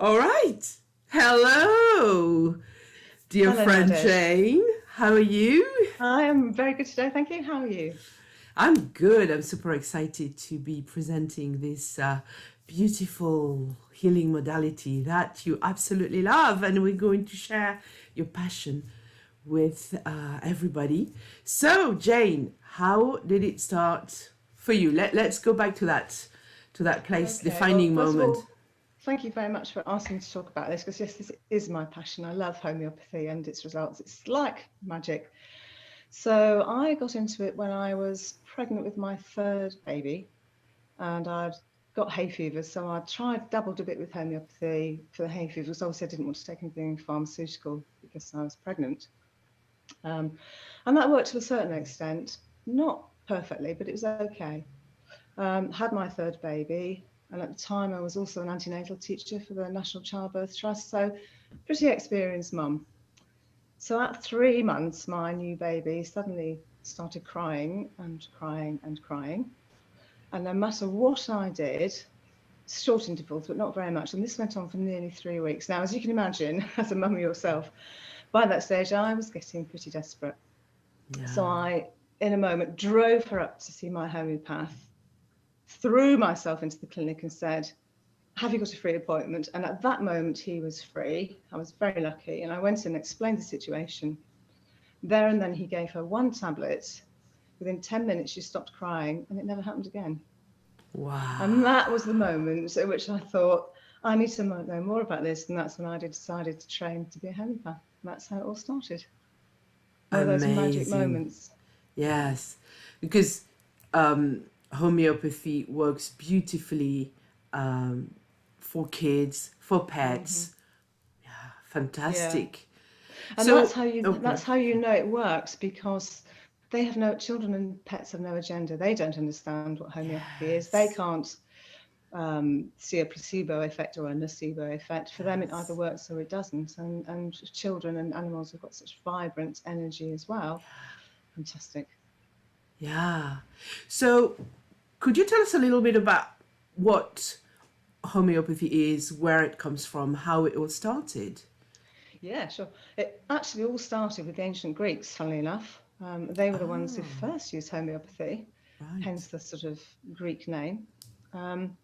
All right. Hello, dear Hello, friend Nadish. Jane. How are you? I am very good today, thank you. How are you? I'm good. I'm super excited to be presenting this beautiful healing modality that you absolutely love, and we're going to share your passion with everybody. So, Jane, how did it start for you? Let's go back to that place, Okay, well, defining first of moment. all, thank you very much for asking me to talk about this because, yes, this is my passion. I love homeopathy and its results. It's like magic. So, I got into it when I was pregnant with my third baby and I'd got hay fever. So, I tried, dabbled a bit with homeopathy for the hay fever because obviously I didn't want to take anything pharmaceutical because I was pregnant. Um, and that worked to a certain extent, not perfectly, but it was okay. Had my third baby, and at the time I was also an antenatal teacher for the National Childbirth Trust, so pretty experienced mum. So at 3 months, my new baby suddenly started crying and crying and crying. And no matter what I did, short intervals, but not very much. And this went on for nearly 3 weeks. Now, as you can imagine, as a mum yourself, by that stage, I was getting pretty desperate. So Yeah, I, in a moment, drove her up to see my homeopath, threw myself into the clinic and said, have you got a free appointment? And at that moment, he was free. I was very lucky. And I went in and explained the situation. There and then, he gave her one tablet. Within 10 minutes, she stopped crying and it never happened again. And wow, that was the moment at which I thought, I need to know more about this. And that's when I decided to train to be a homeopath. And that's how it all started. One of those magic amazing. moments. Yes, because homeopathy works beautifully um, for kids, for Mm-hmm. pets. Yeah. Fantastic. And that's So, how you okay, that's how you know it works because they have no children and pets have no agenda. They don't understand what homeopathy is. They yes, can't see a placebo effect or a nocebo effect. For them, it either yes, works or it doesn't. And children and animals have got such vibrant energy as well. Fantastic. yeah. So, could you tell us a little bit about what homeopathy is, where it comes from, how it all started? Yeah, sure. It actually all started with the ancient Greeks, funnily enough. They were the ones who Oh, first used homeopathy, right. hence the sort of Greek name. Um,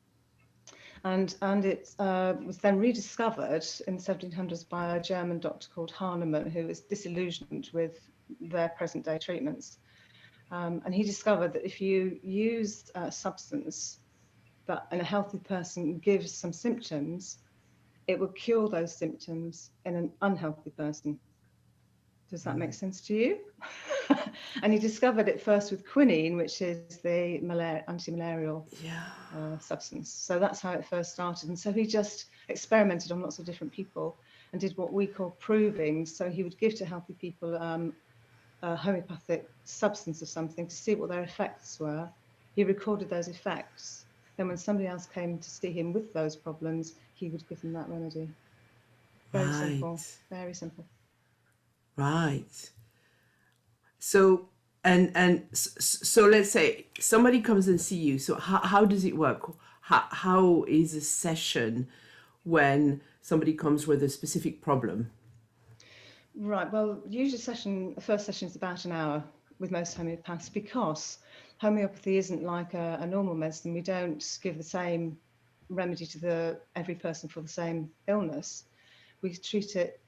and it was then rediscovered in the 1700s by a German doctor called Hahnemann, who was disillusioned with their present day treatments. And he discovered that if you use a substance that in a healthy person gives some symptoms, it will cure those symptoms in an unhealthy person. Does that make sense to you? And he discovered it first with quinine, which is the anti-malarial Yeah, substance. So that's how it first started. And so he just experimented on lots of different people and did what we call proving. So he would give to healthy people a homeopathic substance of something to see what their effects were. He recorded those effects. Then when somebody else came to see him with those problems, he would give them that remedy. Very simple, right, very simple. right. So so let's say somebody comes and see you. So how does it work? How is a session when somebody comes with a specific problem? Right. Well, usually the first session is about an hour with most homeopaths because homeopathy isn't like a normal medicine. We don't give the same remedy to every person for the same illness. We treat it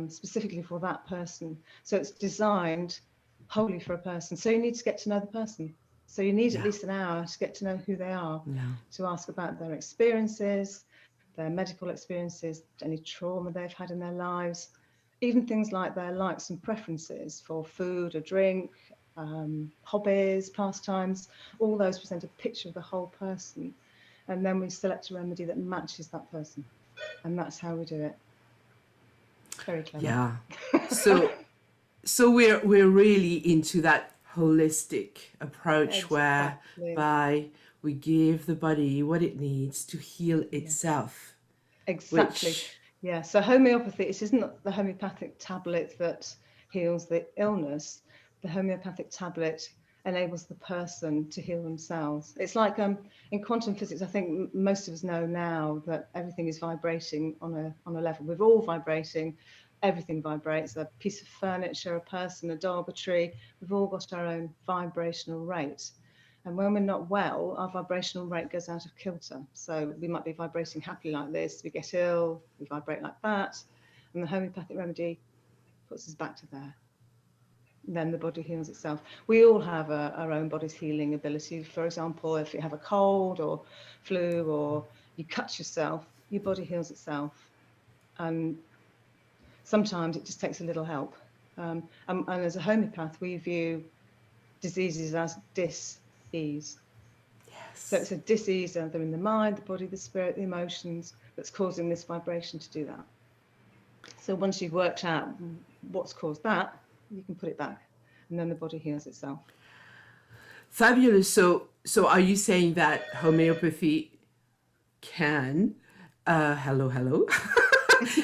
specifically for that person. So it's designed wholly for a person. So you need to get to know the person. So you need at Yeah, least an hour to get to know who they are, yeah, to ask about their experiences, their medical experiences, any trauma they've had in their lives, even things like their likes and preferences for food or drink, hobbies, pastimes. All those present a picture of the whole person. And then we select a remedy that matches that person. And that's how we do it. Very clever. yeah. So we're really into that holistic approach Exactly. whereby we give the body what it needs to heal Yeah, itself, exactly. which Yeah. So homeopathy, it isn't the homeopathic tablet that heals the illness. The homeopathic tablet enables the person to heal themselves. It's like in quantum physics, I think most of us know now that everything is vibrating on a level. We're all vibrating. Everything vibrates. A piece of furniture, a person, a dog, a tree. We've all got our own vibrational rate. And when we're not well, our vibrational rate goes out of kilter. So we might be vibrating happily like this. We get ill. We vibrate like that. And the homeopathic remedy puts us back to there. Then the body heals itself. We all have our own body's healing ability. For example, if you have a cold or flu or you cut yourself, your body heals itself. And sometimes it just takes a little help. And as a homeopath, we view diseases as dis-ease. So it's a dis-ease either in the mind, the body, the spirit, the emotions that's causing this vibration to do that. So once you've worked out what's caused that, you can put it back, and then the body heals itself. Fabulous. So are you saying that homeopathy can, hello,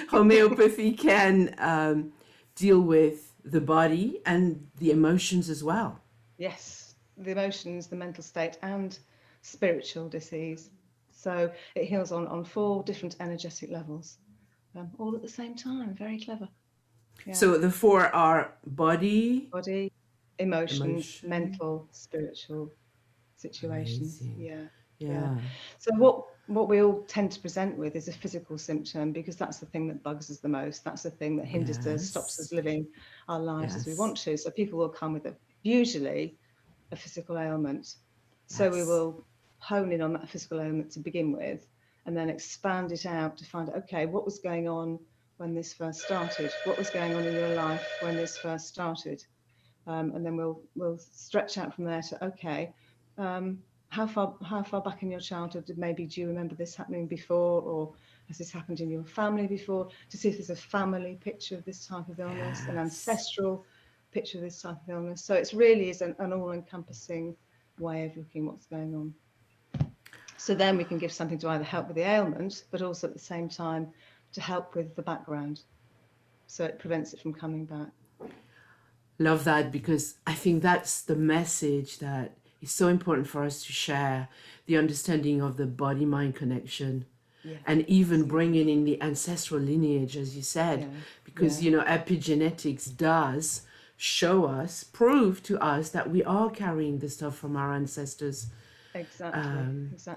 homeopathy can deal with the body and the emotions as well? Yes, the emotions, the mental state, and spiritual disease. So it heals on 4 different energetic levels, all at the same time. Very clever. Yeah. So the 4 are body, emotions, mental, spiritual situations. Amazing. Yeah. So what we all tend to present with is a physical symptom, because that's the thing that bugs us the most. That's the thing that hinders us, stops us living our lives as we want to. So people will come with usually a physical ailment. So we will hone in on that physical ailment to begin with, and then expand it out to find out, okay, what was going on when this first started? What was going on in your life when this first started? And then we'll stretch out from there to, okay, how far back in your childhood maybe do you remember this happening before, or has this happened in your family before, to see if there's a family picture of this type of illness, an ancestral picture of this type of illness. So it's really is an all-encompassing way of looking what's going on. So then we can give something to either help with the ailment, but also at the same time to help with the background, so it prevents it from coming back. Love that, because I think that's the message that is so important for us to share, the understanding of the body-mind connection. And even bringing in the ancestral lineage, as you said, because, you know, epigenetics does show us, prove to us that we are carrying the stuff from our ancestors. Exactly.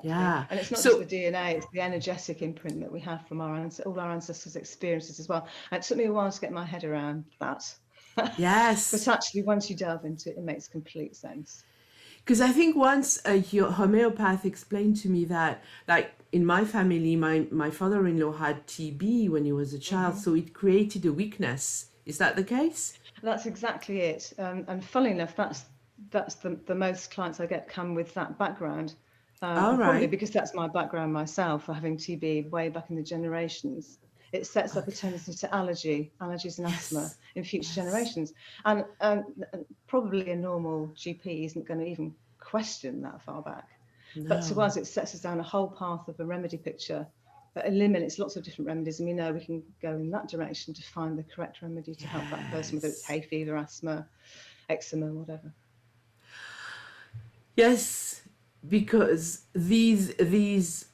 Yeah. And it's not just the DNA, it's the energetic imprint that we have from all our ancestors' experiences as well. And it took me a while to get my head around that. Yes. But actually, once you delve into it, it makes complete sense. Because I think once a homeopath explained to me that, like, in my family, my father-in-law had TB when he was a child, so it created a weakness. Is that the case? That's exactly it. And funnily enough, that's the most clients I get come with that background. Probably because that's my background myself, for having TB way back in the generations. It sets up a tendency to allergies and asthma in future generations. And probably a normal GP isn't going to even question that far back. No. But to us, it sets us down a whole path of a remedy picture that eliminates lots of different remedies. And we know we can go in that direction to find the correct remedy to help that person, whether it's hay fever, asthma, eczema, whatever. Yes, because these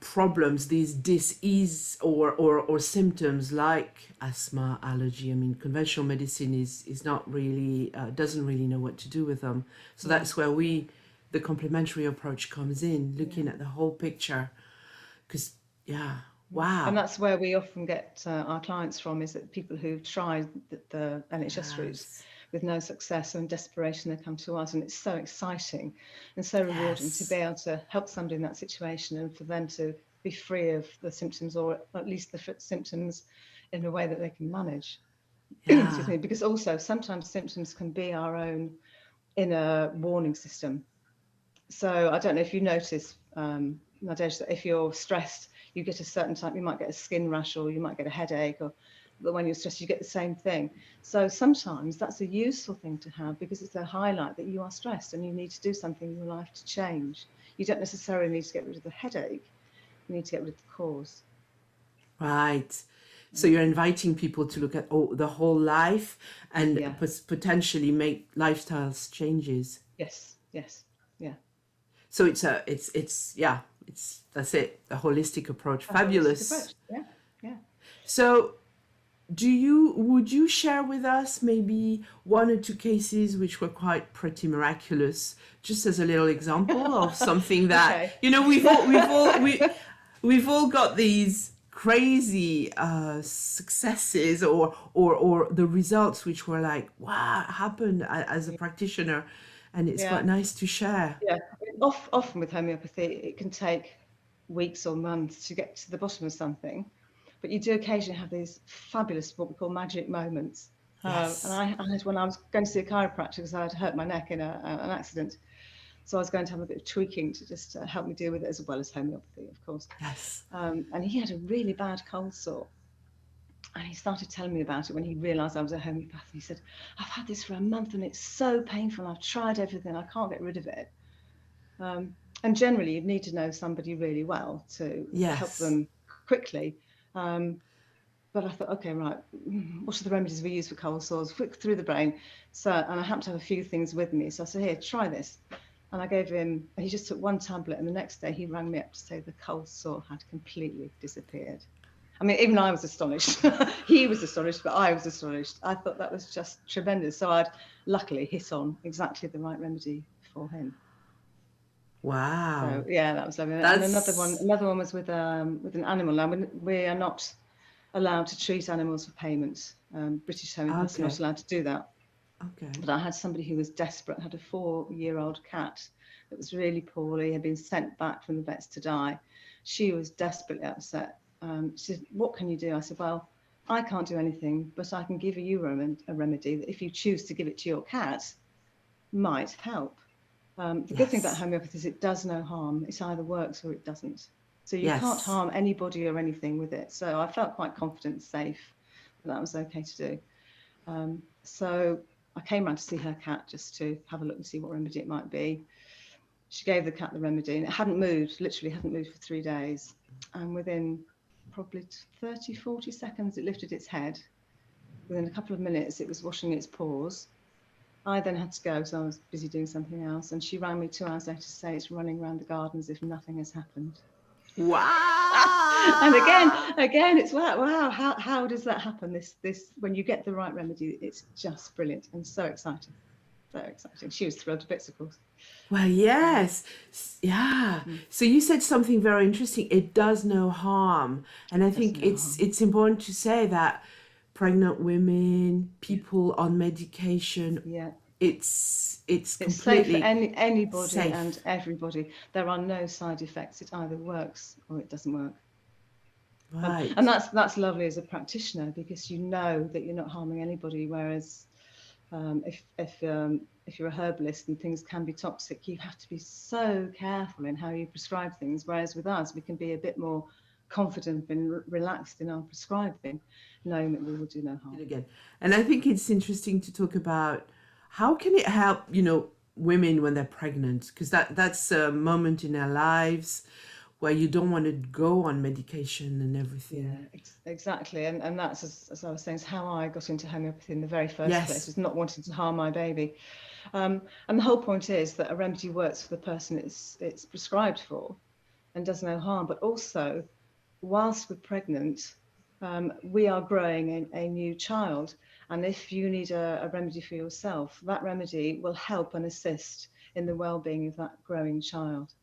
problems, these disease or symptoms like asthma, allergy, I mean, conventional medicine is not really doesn't really know what to do with them. So that's where the complementary approach comes in, looking at the whole picture. Because wow. And that's where we often get our clients from, is that people who've tried the NHS route with no success, and in desperation they come to us, and it's so exciting and so rewarding to be able to help somebody in that situation, and for them to be free of the symptoms, or at least the symptoms in a way that they can manage. Excuse me, because also sometimes symptoms can be our own inner warning system. So I don't know if you notice, Nadej, that if you're stressed, you get a certain type, you might get a skin rash, or you might get a headache, but when you're stressed, you get the same thing. So sometimes that's a useful thing to have, because it's a highlight that you are stressed and you need to do something in your life to change. You don't necessarily need to get rid of the headache. You need to get rid of the cause. Right. So you're inviting people to look at the whole life and potentially make lifestyle changes. Yes, yes, yeah. So it's yeah, that's it, a holistic approach. A holistic Fabulous. approach. Yeah, yeah. So would you share with us maybe one or two cases which were quite pretty miraculous, just as a little example of something that, Okay. you know, we've all got these crazy successes or the results which were like, wow, happened as a practitioner, and it's Yeah, quite nice to share. yeah. I mean, often with homeopathy, it can take weeks or months to get to the bottom of something, but you do occasionally have these fabulous, what we call magic moments. And Yes. I had when I was going to see a chiropractor because I had hurt my neck in an accident. So I was going to have a bit of tweaking to just help me deal with it, as well as homeopathy, of course. Yes. And he had a really bad cold sore. And he started telling me about it when he realised I was a homeopath. He said, I've had this for a month and it's so painful. I've tried everything. I can't get rid of it. And generally, you'd need to know somebody really well to help Yes. them quickly. But I thought, okay, right, what are the remedies we use for cold sores? Quick through the brain. So, and I happened to have a few things with me. So I said, here, try this. And I gave him, he just took one tablet. And the next day he rang me up to say the cold sore had completely disappeared. I mean, even I was astonished. He was astonished, but I was astonished. I thought that was just tremendous. So I'd luckily hit on exactly the right remedy for him. Wow. So yeah, that was lovely. And That's another one was with an animal. Now we are not allowed to treat animals for payment. British homeopaths are not okay. allowed to do that. Okay. But I had somebody who was desperate, had a 4-year-old cat that was really poorly, had been sent back from the vets to die. She was desperately upset. She said, what can you do? I said, well, I can't do anything, but I can give you a remedy that if you choose to give it to your cat, might help. The good thing about Yes. homeopathy is it does no harm. It either works or it doesn't. So you can't Yes. harm anybody or anything with it. So I felt quite confident and safe that was okay to do. So I came round to see her cat just to have a look and see what remedy it might be. She gave the cat the remedy and it hadn't moved, literally hadn't moved for 3 days. And within probably 30, 40 seconds, it lifted its head. Within a couple of minutes, it was washing its paws. I then had to go, so I was busy doing something else. And she rang me 2 hours later to say it's running around the garden as if nothing has happened. And Wow. again, it's wow. How does that happen? This when you get the right remedy, it's just brilliant and so exciting, so exciting. She was thrilled to bits, of course. Well, yes. Yeah. Mm. So you said something very interesting. It does no harm. And I Does think no harm. it's important to say that pregnant women, Yeah, people on medication, yeah. it's It's safe for completely anybody and safe. everybody. There are no side effects. It either works or it doesn't work. And Right. that's lovely as a practitioner because you know that you're not harming anybody. Whereas if you're a herbalist and things can be toxic, you have to be so careful in how you prescribe things. Whereas with us, we can be a bit more confident and relaxed in our prescribing, knowing that we will do no harm. Again. And I think it's interesting to talk about how can it help, you know, women when they're pregnant, because that's a moment in their lives where you don't want to go on medication and Yeah, everything. exactly. And that's, as I was saying, is how I got into homeopathy in the very first place, Yes. was not wanting to harm my baby. And the whole point is that a remedy works for the person it's prescribed for and does no harm. But also, whilst we're pregnant, we are growing a new child. And if you need a remedy for yourself, that remedy will help and assist in the well-being of that growing child.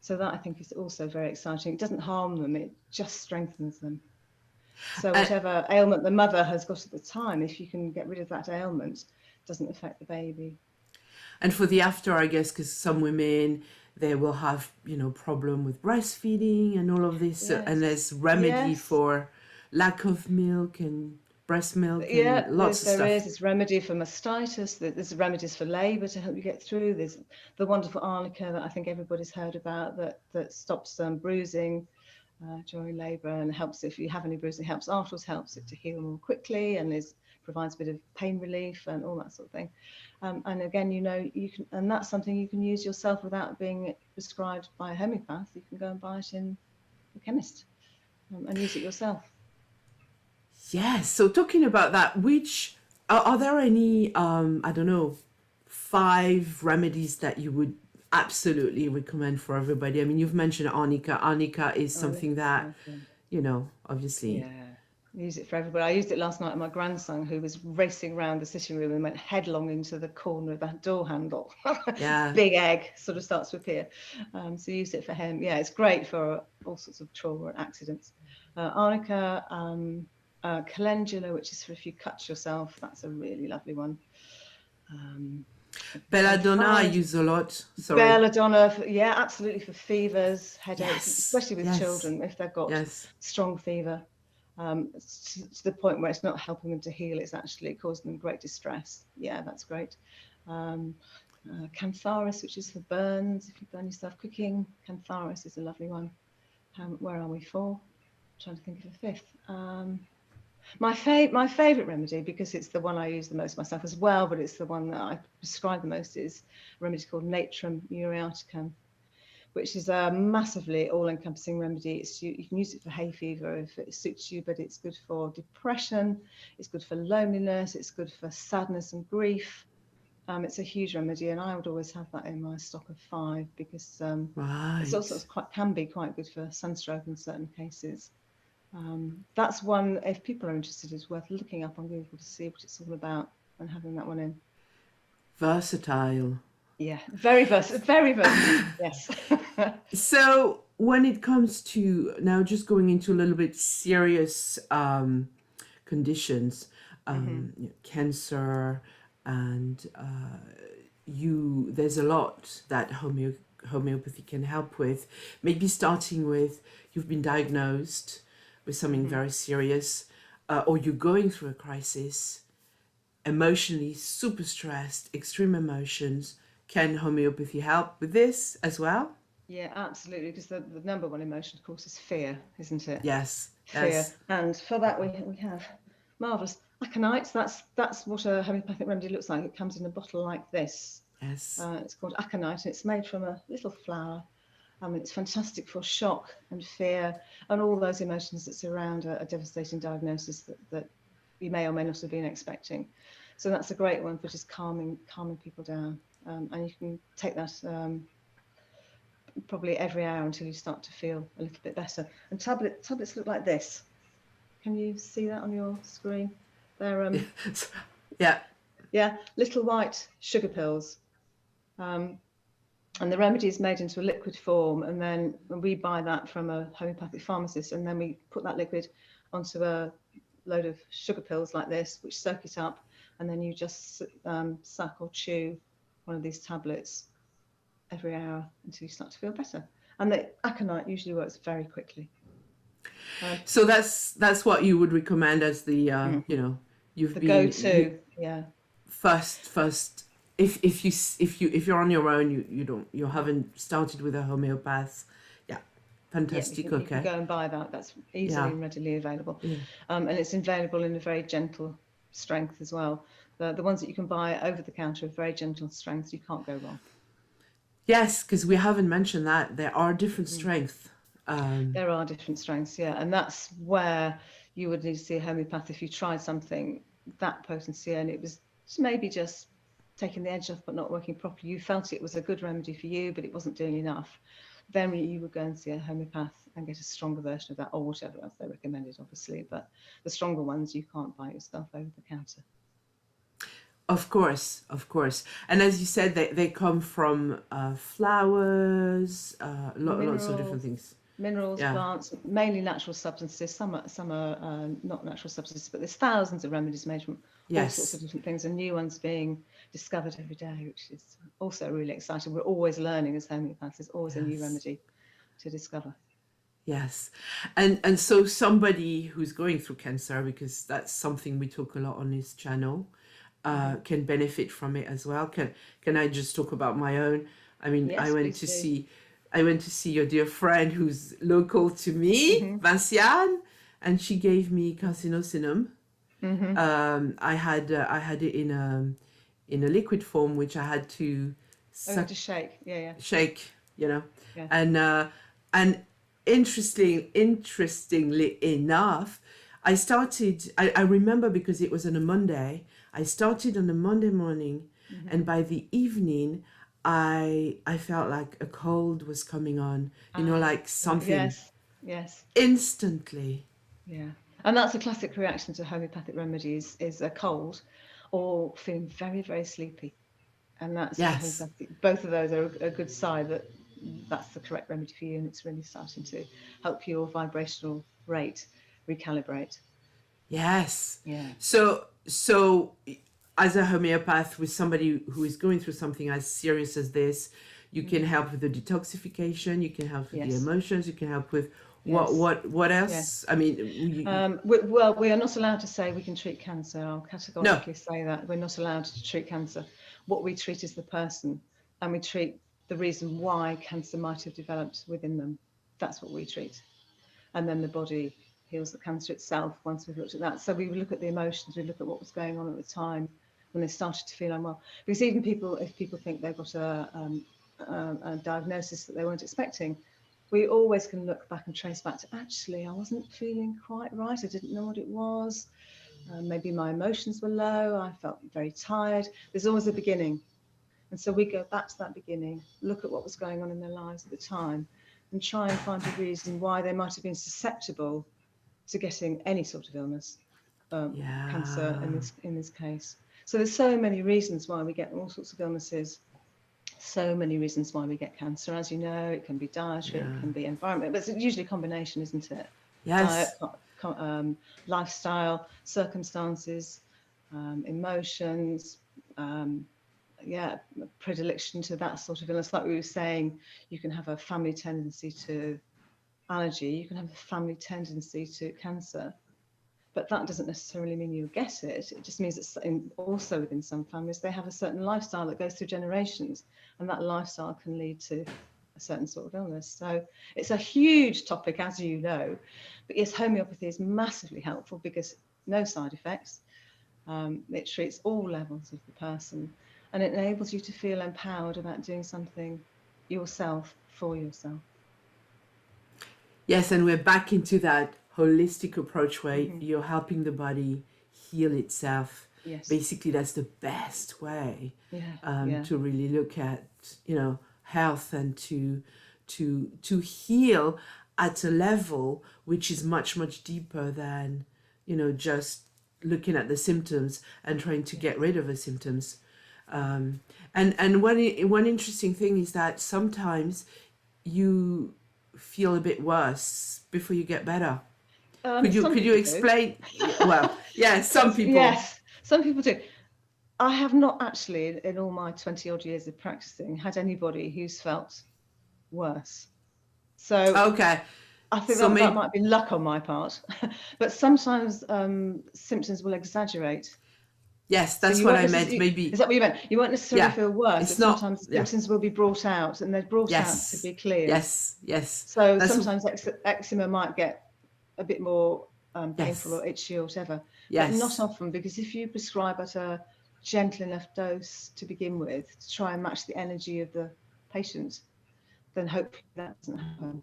So that I think is also very exciting. It doesn't harm them, it just strengthens them. So And, whatever ailment the mother has got at the time, if you can get rid of that ailment, it doesn't affect the baby. and for the after, I guess, because some women, they will have, you know, problem with breastfeeding and all of this, and Yes. there's remedy Yes. for lack of milk and breast milk and Yeah, lots of there is. stuff. It's remedy for mastitis. There's remedies for labour to help you get through. There's the wonderful arnica that I think everybody's heard about that stops bruising during labour and helps if you have any bruising, helps afterwards, helps it to heal more quickly and provides a bit of pain relief and all that sort of thing. And again, you know, you can, and that's something you can use yourself without being prescribed by a homeopath. You can go and buy it in the chemist and use it yourself. Yes. So talking about that, which are there any I don't know, 5 remedies that you would absolutely recommend for everybody. I mean, you've mentioned arnica. Arnica is Oh, something it's that, nice, yeah. you know, obviously. Yeah, use it for everybody. I used it last night on my grandson, who was racing around the sitting room and went headlong into the corner of that door handle. Yeah. Big egg sort of starts to appear. So use it for him. Yeah, it's great for all sorts of trauma and accidents. Arnica, calendula, which is for if you cut yourself. That's a really lovely one. Belladonna I Cantharides, use a lot. Sorry. belladonna, yeah, absolutely, for fevers, headaches, Yes. especially with Yes. children if they've got Yes. strong fever, to the point where it's not helping them to heal, it's actually causing them great distress. Yeah, that's great. Cantharis, which is for burns, if you burn yourself cooking. Cantharis is a lovely one. Where are we? 4. I'm trying to think of a 5th. My favourite remedy, because it's the one I use the most myself as well, but it's the one that I prescribe the most, is a remedy called Natrum muriaticum, which is a massively all-encompassing remedy. You can use it for hay fever if it suits you, but it's good for depression, it's good for loneliness, it's good for sadness and grief. It's a huge remedy, and I would always have that in my stock of 5 because it's also can be quite good for sunstroke in certain cases. That's one, if people are interested, is worth looking up on Google to see what it's all about and having that one in. Versatile. Yeah, very versatile. Yes. So when it comes to now just going into a little bit serious conditions, cancer, and there's a lot that homeopathy can help with. Maybe starting with, you've been diagnosed with something very serious, or you're going through a crisis, emotionally super stressed, extreme emotions. Can homeopathy help with this as well? Yeah, absolutely. Because the number one emotion, of course, is fear, isn't it? Yes. Fear. Yes. And for that, we have marvellous aconites. That's what a homeopathic remedy looks like. It comes in a bottle like this. Yes. It's called aconite, and it's made from a little flower. It's fantastic for shock and fear and all those emotions that surround a devastating diagnosis that you may or may not have been expecting. So that's a great one for just calming people down. And you can take that probably every hour until you start to feel a little bit better. And tablets look like this. Can you see that on your screen? They're yeah, little white sugar pills. And the remedy is made into a liquid form, and then we buy that from a homeopathic pharmacist, and then we put that liquid onto a load of sugar pills like this, which soak it up, and then you just suck or chew one of these tablets every hour until you start to feel better. And the aconite usually works very quickly. So that's what you would recommend as the you've the been go-to. Yeah. First, if you're on your own, you haven't started with a homeopath. Yeah, fantastic. Yeah, you can go and buy that. That's easily and readily available. Yeah. And it's available in a very gentle strength as well. The ones that you can buy over the counter are very gentle strengths. You can't go wrong. Yes, because we haven't mentioned that there are different strengths. There are different strengths, yeah, and that's where you would need to see a homeopath if you tried something that potency and it was maybe just taking the edge off but not working properly. You felt it was a good remedy for you, but it wasn't doing enough. Then you would go and see a homeopath and get a stronger version of that, or whatever else they recommended, obviously. But the stronger ones you can't buy yourself over the counter. Of course. And as you said, they come from flowers, lots of different things. Minerals, plants, mainly natural substances. Some are not natural substances, but there's thousands of remedies made from all sorts of different things, and new ones being discovered every day, which is also really exciting. We're always learning as homeopaths. There's always a new remedy to discover. Yes. And so somebody who's going through cancer, because that's something we talk a lot on this channel, can benefit from it as well. Can I just talk about my own? I mean, yes, I went to see your dear friend who's local to me, Vinciane, and she gave me carcinosinum. I had it in a liquid form, which I had to to shake. Shake, and interestingly enough, I remember because it was on a Monday. I started on a Monday morning, and by the evening, I felt like a cold was coming on, like something Yes, yes, instantly. yeah. And that's a classic reaction to homeopathic remedies, is a cold or feeling very, very sleepy. And that's Yes. homeopathic. Both of those are a good sign that that's the correct remedy for you, and it's really starting to help your vibrational rate recalibrate. Yes. Yeah. So as a homeopath, with somebody who is going through something as serious as this, you can help with the detoxification, you can help with the Yes. emotions, you can help with Yes. what Yes. else? I mean, Well, we are not allowed to say we can treat cancer. I'll no. categorically say that. We're not allowed to treat cancer. What we treat is the person, and we treat the reason why cancer might have developed within them. That's what we treat. And then the body heals the cancer itself once we've looked at that. So we look at the emotions, we look at what was going on at the time when they started to feel unwell. Because even if people think they've got a diagnosis that they weren't expecting, we always can look back and trace back to, actually, I wasn't feeling quite right. I didn't know what it was. Maybe my emotions were low. I felt very tired. There's always a beginning. And so we go back to that beginning, look at what was going on in their lives at the time, and try and find a reason why they might have been susceptible to getting any sort of illness, cancer Yeah. in this case. So there's so many reasons why we get all sorts of illnesses, so many reasons why we get cancer. As you know, it can be dietary, Yeah. it can be environment, but it's usually a combination, isn't it? Diet, Yes. lifestyle, circumstances, emotions, yeah, predilection to that sort of illness. Like we were saying, you can have a family tendency to allergy, you can have a family tendency to cancer, but that doesn't necessarily mean you'll get it. It just means that also within some families, they have a certain lifestyle that goes through generations, and that lifestyle can lead to a certain sort of illness. So it's a huge topic, as you know, but yes, homeopathy is massively helpful because no side effects. It treats all levels of the person, and it enables you to feel empowered about doing something yourself for yourself. Yes, and we're back into that holistic approach where Mm-hmm. you're helping the body heal itself. Yes. Basically, that's the best way Yeah. Yeah. to really look at, health, and to heal at a level which is much, much deeper than, just looking at the symptoms and trying to get rid of the symptoms. And one interesting thing is that sometimes you feel a bit worse before you get better. Some Could you people do. explain? Well, yeah, some people. Yes, some people do. I have not actually, in all my 20 odd years of practicing, had anybody who's felt worse. So Okay, I think so that maybe might be luck on my part. But sometimes symptoms will exaggerate. yes, So that's you what won't I meant. necessarily, is Maybe that what you meant? You won't necessarily yeah, feel worse, it's but not. sometimes the Yeah, symptoms will be brought out, and they're brought out to yes, be cleared. yes. So That's sometimes eczema might get a bit more painful yes, or itchy or whatever, but not yes, often, because if you prescribe at a gentle enough dose to begin with to try and match the energy of the patient, then hopefully that doesn't happen.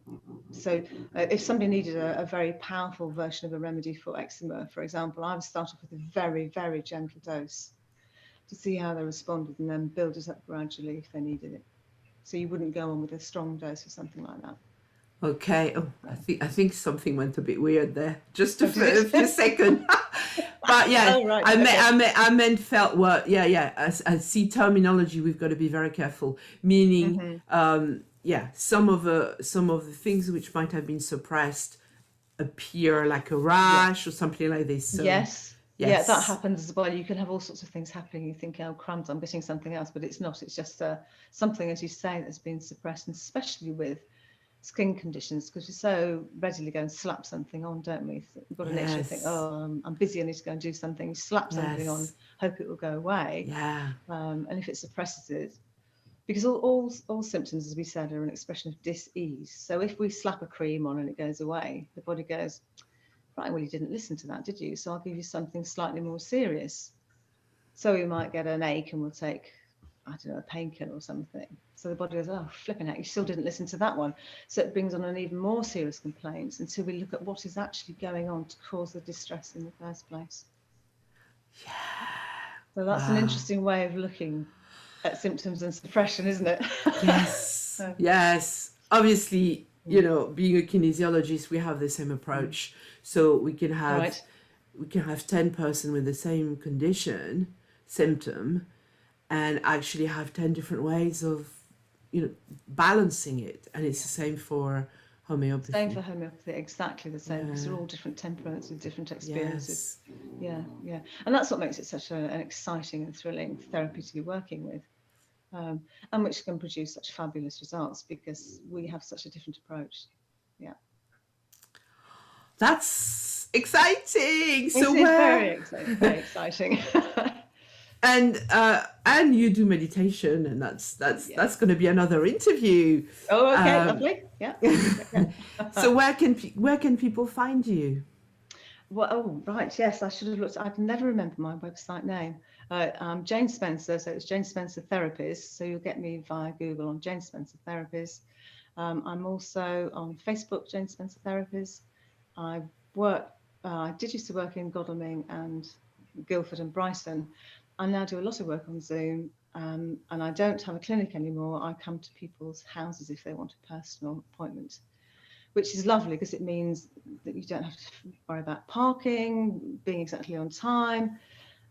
So if somebody needed a very powerful version of a remedy for eczema, for example, I would start off with a very, very gentle dose to see how they responded, and then build it up gradually if they needed it. So you wouldn't go on with a strong dose or something like that. okay. Oh, Yeah. I think something went a bit weird there. Just Oh, did a few it? seconds. But yeah, Oh, right. Okay. I meant felt what? Yeah, yeah. As I see terminology, we've got to be very careful. Meaning, Mm-hmm. yeah, some of the things which might have been suppressed appear like a Yeah. rash or something like this. So Yes. Yeah, that yes, happens as well. You can have all sorts of things happening. You think, oh, crumbs, I'm getting something else, but it's not. It's just something, as you say, that's been suppressed, and especially with skin conditions, because we so readily go and slap something on, don't we? We've got a nature to think, yes, oh, I'm busy, I need to go and do something. You slap something on, yes, hope it will go away. yeah, And if it suppresses it, because all symptoms, as we said, are an expression of dis-ease. So if we slap a cream on and it goes away, the body goes, right, well, you didn't listen to that, did you? So I'll give you something slightly more serious. So we might get an ache and we'll take, I don't know, a painkiller or something. So the body goes, oh, flipping heck, you still didn't listen to that one. So it brings on an even more serious complaint until we look at what is actually going on to cause the distress in the first place. So that's an interesting way of looking at symptoms and suppression, isn't it? Yes, So, yes. Obviously, you know, being a kinesiologist, we have the same approach. So we can have right. 10 person with the same condition, symptom, and actually have 10 different ways of, you know, balancing it. And it's the same for homeopathy. Same for homeopathy, exactly the same, because Yeah. they're all different temperaments with different experiences. Yes. Yeah. And that's what makes it such an exciting and thrilling therapy to be working with, and which can produce such fabulous results because we have such a different approach. Yeah. That's exciting. It So is where very exciting. and you do meditation, and that's Yeah. that's going to be another interview. Oh, okay, lovely. Yeah. So where can people find you? Well, oh, right. Yes, I should have looked. I'd never remember my website name. I'm Jane Spencer, so it's Jane Spencer Therapies. So you'll get me via Google on Jane Spencer Therapies. I'm also on Facebook, Jane Spencer Therapies. I did used to work in Godalming and Guildford and Brighton. I now do a lot of work on Zoom, and I don't have a clinic anymore. I come to people's houses if they want a personal appointment, which is lovely because it means that you don't have to worry about parking, being exactly on time.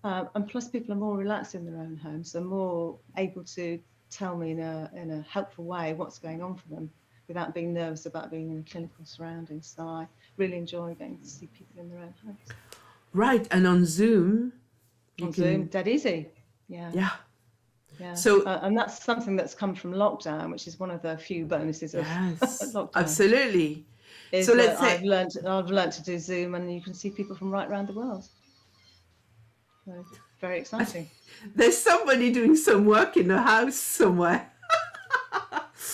And plus people are more relaxed in their own homes, so more able to tell me in a helpful way what's going on for them without being nervous about being in a clinical surrounding. So I really enjoy going to see people in their own homes. Right, and on Zoom. Zoom, dead easy. Yeah. So and that's something that's come from lockdown, which is one of the few bonuses of lockdown. Absolutely. Is so let's that say I've learned to do Zoom, and you can see people from right around the world. So very exciting. There's somebody doing some work in the house somewhere.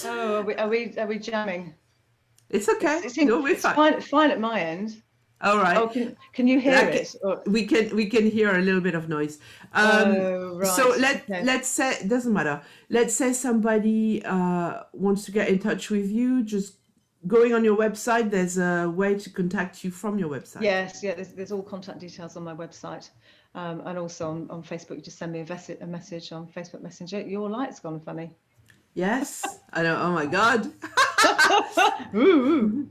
Oh, are we jamming? It's okay. It's fine at my end. All right. Oh, can you hear it? Or... We can hear a little bit of noise. Right. So let's say it doesn't matter. Let's say somebody wants to get in touch with you. Just going on your website, there's a way to contact you from your website. Yes, yeah. There's all contact details on my website, and also on Facebook. You just send me a message on Facebook Messenger. Your light's gone funny. Yes, I know. Oh my God. Ooh.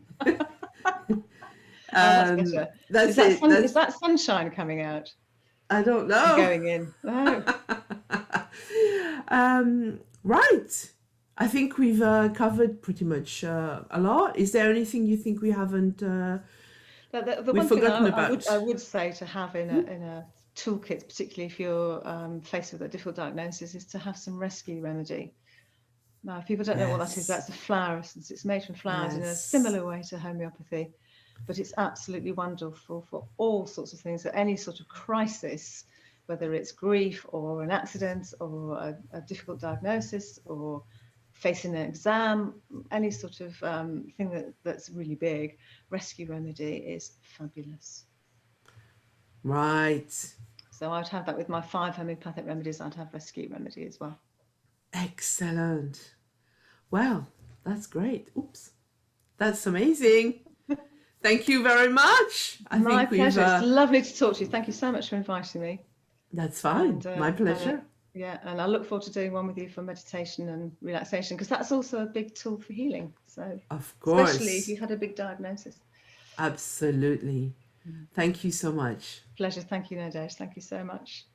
That's better. Is that sunshine coming out? I don't know. Going in. Oh. Right. I think we've covered pretty much a lot. Is there anything you think we haven't we've forgotten about? I would say to have in a toolkit, particularly if you're faced with a difficult diagnosis, is to have some rescue remedy. Now, if people don't know what that is, that's a flower essence. It's made from flowers in a similar way to homeopathy, but it's absolutely wonderful for all sorts of things, at any sort of crisis, whether it's grief or an accident or a difficult diagnosis or facing an exam, any sort of thing that's really big. Rescue remedy is fabulous. Right. So I'd have that with my 5 homeopathic remedies. I'd have rescue remedy as well. Excellent. Well, that's great. Oops. That's amazing. Thank you very much. My pleasure. It's lovely to talk to you. Thank you so much for inviting me. That's fine. My pleasure. And I look forward to doing one with you for meditation and relaxation, because that's also a big tool for healing. So, of course, especially if you've had a big diagnosis. Absolutely. Thank you so much. Pleasure. Thank you, Nadej. Thank you so much.